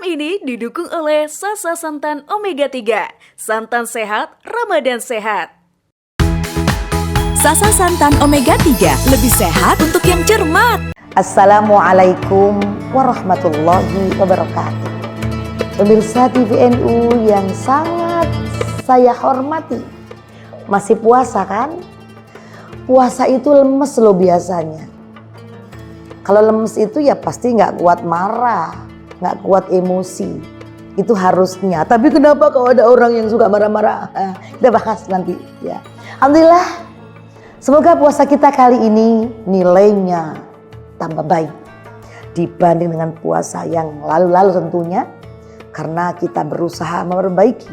ini didukung oleh Sasa Santan Omega 3. Santan sehat, Ramadan sehat. Sasa Santan Omega 3, lebih sehat untuk yang cermat. Assalamualaikum warahmatullahi wabarakatuh. Pemirsa TVNU yang sangat saya hormati. Masih puasa kan? Puasa itu lemes loh biasanya. Kalau lemes itu ya pasti gak kuat marah, gak kuat emosi. Itu harusnya. Tapi kenapa kalau ada orang yang suka marah-marah? Kita bahas nanti ya. Alhamdulillah, semoga puasa kita kali ini nilainya tambah baik dibanding dengan puasa yang lalu-lalu tentunya. Karena kita berusaha memperbaiki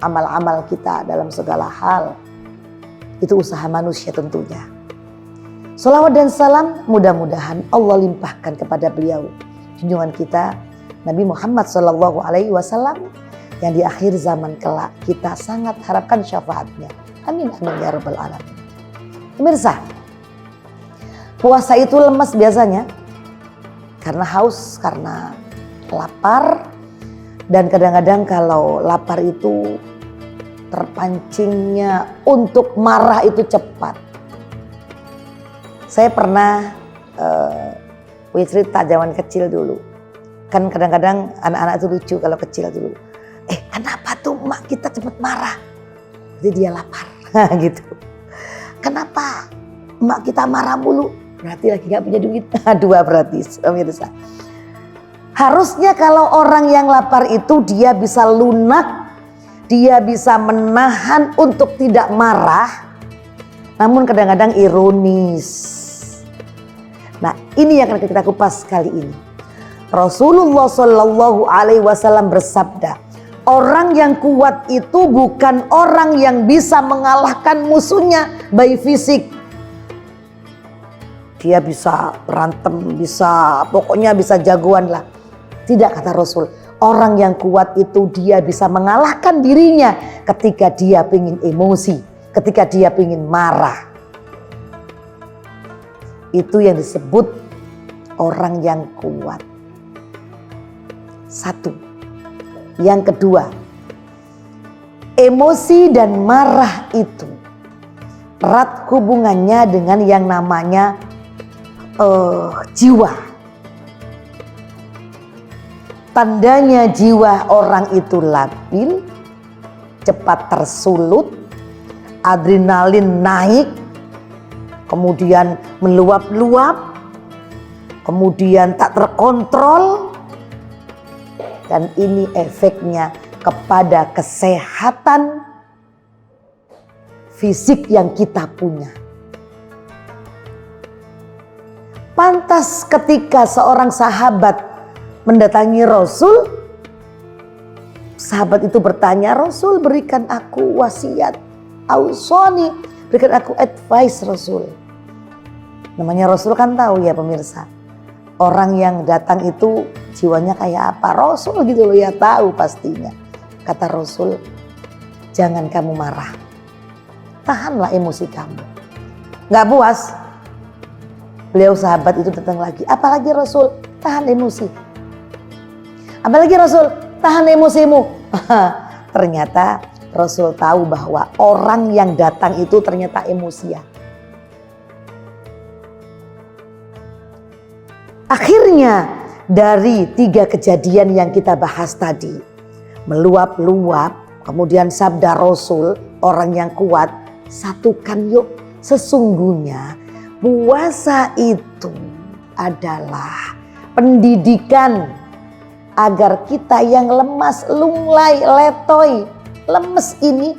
amal-amal kita dalam segala hal. Itu usaha manusia tentunya. Sholawat dan salam mudah-mudahan Allah limpahkan kepada beliau, junjungan kita Nabi Muhammad SAW, yang di akhir zaman kelak kita sangat harapkan syafaatnya. Amin amin ya rabbal alamin. Pemirsa, puasa itu lemas biasanya karena haus, karena lapar, dan kadang-kadang kalau lapar itu terpancingnya untuk marah itu cepat. Saya pernah punya cerita zaman kecil dulu. Kan kadang-kadang anak-anak itu lucu kalau kecil dulu. Kenapa tuh mak kita cepat marah? Jadi dia lapar gitu. Kenapa mak kita marah mulu? Berarti lagi gak punya duit. Dua berarti pemirsa. Harusnya kalau orang yang lapar itu dia bisa lunak, dia bisa menahan untuk tidak marah. Namun kadang-kadang ironis. Nah, ini yang akan kita kupas kali ini. Rasulullah SAW bersabda, orang yang kuat itu bukan orang yang bisa mengalahkan musuhnya by fisik. Dia bisa berantem, pokoknya bisa jagoan lah. Tidak, kata Rasul. Orang yang kuat itu dia bisa mengalahkan dirinya ketika dia pengen emosi, ketika dia pengen marah. Itu yang disebut orang yang kuat. Satu. Yang kedua, emosi dan marah itu erat hubungannya dengan yang namanya jiwa. Tandanya jiwa orang itu labil, cepat tersulut, adrenalin naik, kemudian meluap-luap, kemudian tak terkontrol, dan ini efeknya kepada kesehatan fisik yang kita punya. Pantas ketika seorang sahabat mendatangi Rasul, sahabat itu bertanya, Rasul berikan aku wasiat, ausoni, berikan aku advice Rasul. Namanya Rasul kan tahu ya pemirsa, orang yang datang itu jiwanya kayak apa. Rasul gitu loh ya, tahu pastinya. Kata Rasul, jangan kamu marah, tahanlah emosi kamu. Gak puas, beliau sahabat itu datang lagi. Apalagi Rasul, tahan emosi. Apalagi Rasul, tahan emosimu. Ternyata Rasul tahu bahwa orang yang datang itu ternyata emosian. Akhirnya dari 3 kejadian yang kita bahas tadi, meluap-luap, kemudian sabda Rasul, orang yang kuat, satukan yuk, sesungguhnya puasa itu adalah pendidikan agar kita yang lemas, lunglai, letoy, lemes ini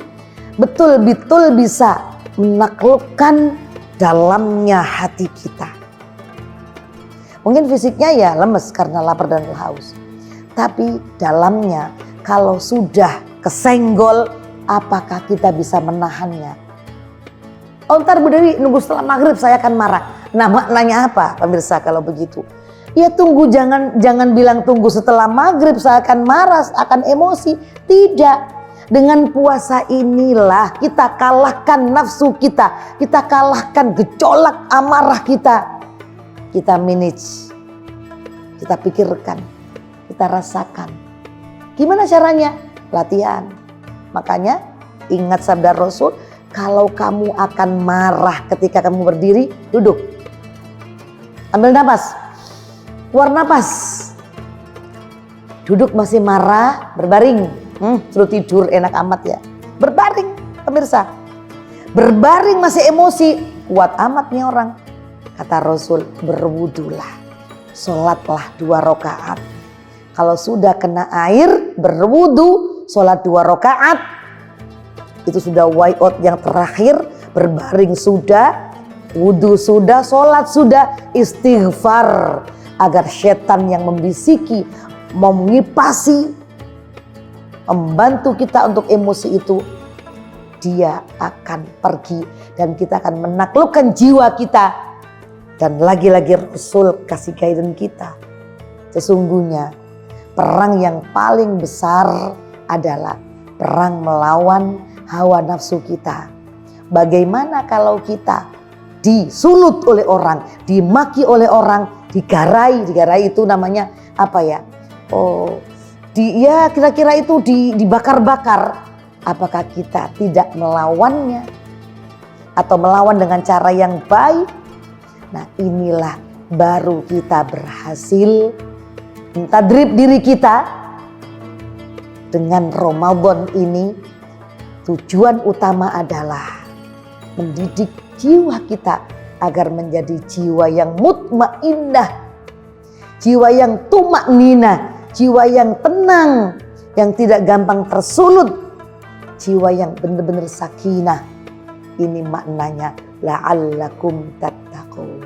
betul-betul bisa menaklukkan dalamnya hati kita. Mungkin fisiknya ya lemes karena lapar dan haus. Tapi dalamnya kalau sudah kesenggol, apakah kita bisa menahannya? Oh ntar Bu Dewi nunggu setelah maghrib saya akan marah. Nah maknanya apa pemirsa kalau begitu? Ya tunggu, jangan bilang tunggu setelah maghrib saya akan marah, akan emosi. Tidak. Dengan puasa inilah kita kalahkan nafsu kita. Kita kalahkan gejolak amarah kita. Kita manage, kita pikirkan, kita rasakan Gimana caranya? Latihan. Makanya ingat sabda Rasul, kalau kamu akan marah ketika kamu berdiri, duduk. Ambil napas, keluar napas. Duduk masih marah, berbaring. Suruh tidur enak amat ya. Berbaring, pemirsa. Berbaring masih emosi, kuat amat nih orang. Kata Rasul, berwudulah, sholatlah 2 rakaat. Kalau sudah kena air, berwudu, sholat 2 rakaat. Itu sudah way out yang terakhir. Berbaring sudah, wudu sudah, sholat sudah, istighfar. Agar setan yang membisiki, mengipasi, membantu kita untuk emosi itu, dia akan pergi dan kita akan menaklukkan jiwa kita. Dan lagi-lagi Rasul kasih guidance kita. Sesungguhnya perang yang paling besar adalah perang melawan hawa nafsu kita. Bagaimana kalau kita disulut oleh orang, dimaki oleh orang, digarai itu namanya apa ya? Kira-kira itu dibakar-bakar. Apakah kita tidak melawannya atau melawan dengan cara yang baik? Nah, inilah baru kita berhasil mentadrib diri kita. Dengan Ramadan ini tujuan utama adalah mendidik jiwa kita agar menjadi jiwa yang mutmainnah, jiwa yang tumaknina, jiwa yang tenang, yang tidak gampang tersulut, jiwa yang benar-benar sakinah. Ini maknanya la'allakum tattaqun.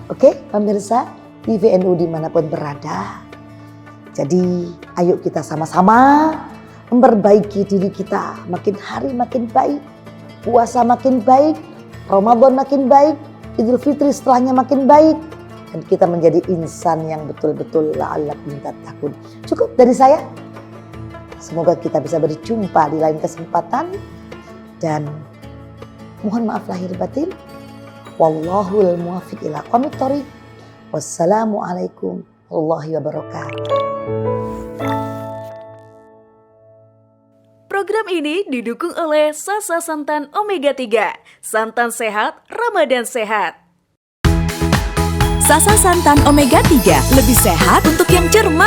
Oke pemirsa TVNU dimanapun berada. Jadi ayo kita sama-sama memperbaiki diri kita. Makin hari makin baik. Puasa makin baik. Ramadan makin baik. Idul Fitri setelahnya makin baik. Dan kita menjadi insan yang betul-betul la'allakum tattaqun. Cukup dari saya. Semoga kita bisa berjumpa di lain kesempatan. Dan mohon maaf lahir batin. Wallahul muwaffiq ila aqwamit thoriq. Wassalamualaikum warahmatullahi wabarakatuh. Program ini didukung oleh Sasa Santan Omega 3. Santan sehat, Ramadan sehat. Sasa Santan Omega 3, lebih sehat untuk yang cermat.